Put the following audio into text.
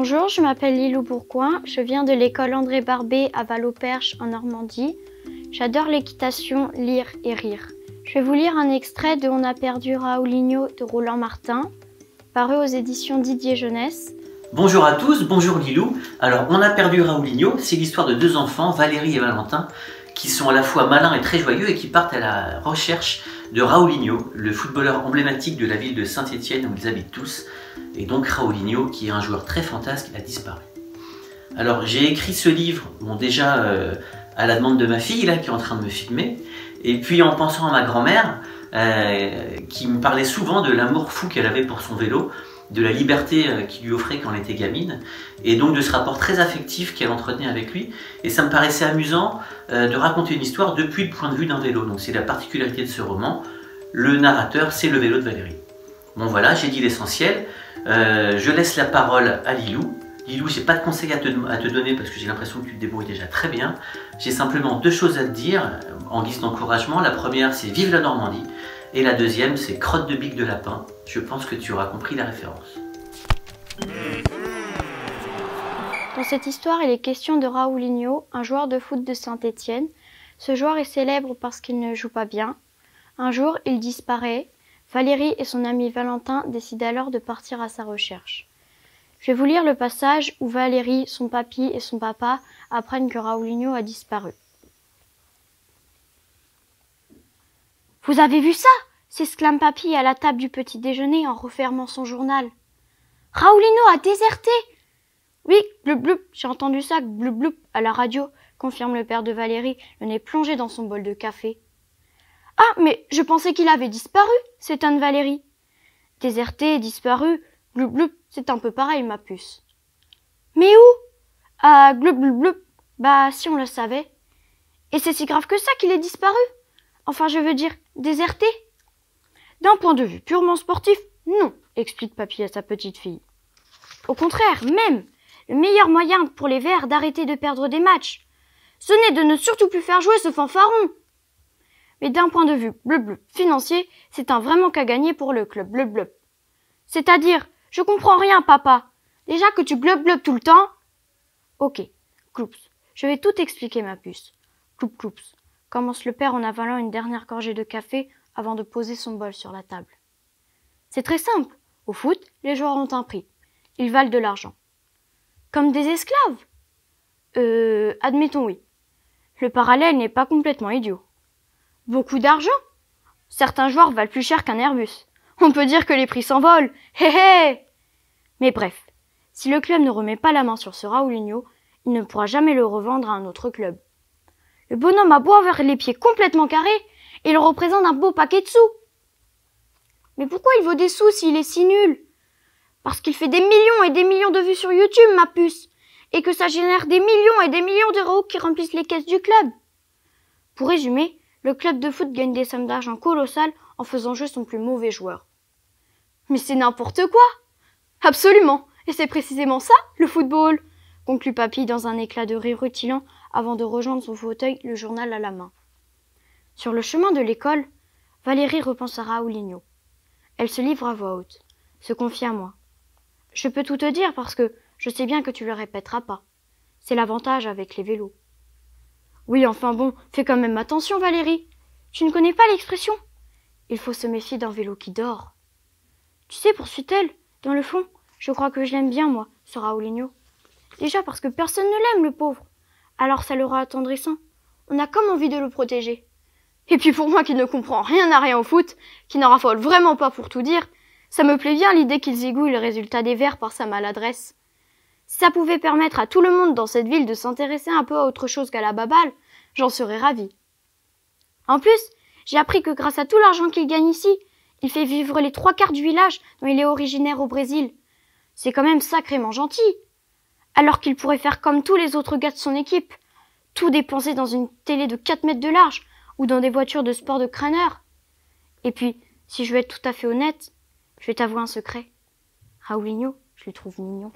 Bonjour, je m'appelle Lilou Bourgoin, je viens de l'école André Barbet à Val-au-Perche en Normandie. J'adore l'équitation, lire et rire. Je vais vous lire un extrait de On a perdu Raoulinho de Roland Martin, paru aux éditions Didier Jeunesse. Bonjour à tous, bonjour Lilou. Alors, On a perdu Raoulinho, c'est l'histoire de deux enfants, Valérie et Valentin, qui sont à la fois malins et très joyeux et qui partent à la recherche de Raoulinho, le footballeur emblématique de la ville de Saint-Étienne où ils habitent tous. Et donc Raoulinho, qui est un joueur très fantasque, a disparu. Alors, j'ai écrit ce livre, déjà à la demande de ma fille, là, qui est en train de me filmer, et puis en pensant à ma grand-mère, qui me parlait souvent de l'amour fou qu'elle avait pour son vélo, de la liberté qu'il lui offrait quand elle était gamine, et donc de ce rapport très affectif qu'elle entretenait avec lui. Et ça me paraissait amusant de raconter une histoire depuis le point de vue d'un vélo. Donc c'est la particularité de ce roman. Le narrateur, c'est le vélo de Valérie. Bon voilà, j'ai dit l'essentiel. Je laisse la parole à Lilou. Lilou, j'ai pas de conseils à te donner parce que j'ai l'impression que tu te débrouilles déjà très bien. J'ai simplement deux choses à te dire en guise d'encouragement. La première, c'est vive la Normandie. Et la deuxième, c'est crotte de bique de lapin. Je pense que tu auras compris la référence. Dans cette histoire, il est question de Raoulinho, un joueur de foot de Saint-Étienne. Ce joueur est célèbre parce qu'il ne joue pas bien. Un jour, il disparaît. Valérie et son ami Valentin décident alors de partir à sa recherche. Je vais vous lire le passage où Valérie, son papy et son papa apprennent que Raoulinho a disparu. « Vous avez vu ça ?» s'exclame papy à la table du petit déjeuner en refermant son journal. « Raoulinho a déserté !»« Oui, bloup bloup, j'ai entendu ça, bloup bloup, à la radio », confirme le père de Valérie, le nez plongé dans son bol de café. « Ah, mais je pensais qu'il avait disparu !» s'étonne Valérie. « Déserté et disparu, bloup bloup, c'est un peu pareil, ma puce. »« Mais où ?»« Ah, bloup bloup bloup, bah si on le savait. »« Et c'est si grave que ça qu'il est disparu ? Enfin, je veux dire, déserté ?» D'un point de vue purement sportif, non, explique papy à sa petite fille. Au contraire, même, le meilleur moyen pour les Verts d'arrêter de perdre des matchs, ce n'est de ne surtout plus faire jouer ce fanfaron. Mais d'un point de vue bleu financier, c'est un vrai manque à gagner pour le club bleu. C'est-à-dire, je comprends rien, papa. Déjà que tu bleu tout le temps. Ok, cloups, je vais tout expliquer, ma puce. Cloups, commence le père en avalant une dernière gorgée de café avant de poser son bol sur la table. C'est très simple. Au foot, les joueurs ont un prix. Ils valent de l'argent. Comme des esclaves ? Admettons oui. Le parallèle n'est pas complètement idiot. Beaucoup d'argent ? Certains joueurs valent plus cher qu'un Airbus. On peut dire que les prix s'envolent. Hé hé ! Mais bref, si le club ne remet pas la main sur ce Raoulinho, il ne pourra jamais le revendre à un autre club. Le bonhomme a beau avoir les pieds complètement carrés, et il représente un beau paquet de sous. Mais pourquoi il vaut des sous s'il est si nul ? Parce qu'il fait des millions et des millions de vues sur YouTube, ma puce, et que ça génère des millions et des millions d'euros qui remplissent les caisses du club. Pour résumer, le club de foot gagne des sommes d'argent colossales en faisant jouer son plus mauvais joueur. Mais c'est n'importe quoi ! Absolument, et c'est précisément ça, le football, conclut papy dans un éclat de rire rutilant avant de rejoindre son fauteuil, le journal à la main. Sur le chemin de l'école, Valérie repense à Raoulinho. Elle se livre à voix haute, se confie à moi. Je peux tout te dire parce que je sais bien que tu le répéteras pas. C'est l'avantage avec les vélos. Oui, enfin bon, fais quand même attention, Valérie. Tu ne connais pas l'expression ? Il faut se méfier d'un vélo qui dort. Tu sais, poursuit-elle, dans le fond, je crois que je l'aime bien, moi, ce Raoulinho. Déjà parce que personne ne l'aime, le pauvre. Alors ça le rend attendrissant. On a comme envie de le protéger. Et puis pour moi qui ne comprends rien à rien au foot, qui n'en raffole vraiment pas pour tout dire, ça me plaît bien l'idée qu'il zigouille le résultat des Verts par sa maladresse. Si ça pouvait permettre à tout le monde dans cette ville de s'intéresser un peu à autre chose qu'à la baballe, j'en serais ravie. En plus, j'ai appris que grâce à tout l'argent qu'il gagne ici, il fait vivre les 3/4 du village dont il est originaire au Brésil. C'est quand même sacrément gentil. Alors qu'il pourrait faire comme tous les autres gars de son équipe, tout dépenser dans une télé de 4 mètres de large ou dans des voitures de sport de crâneur. Et puis, si je veux être tout à fait honnête, je vais t'avouer un secret. Raoulinho, je le trouve mignon.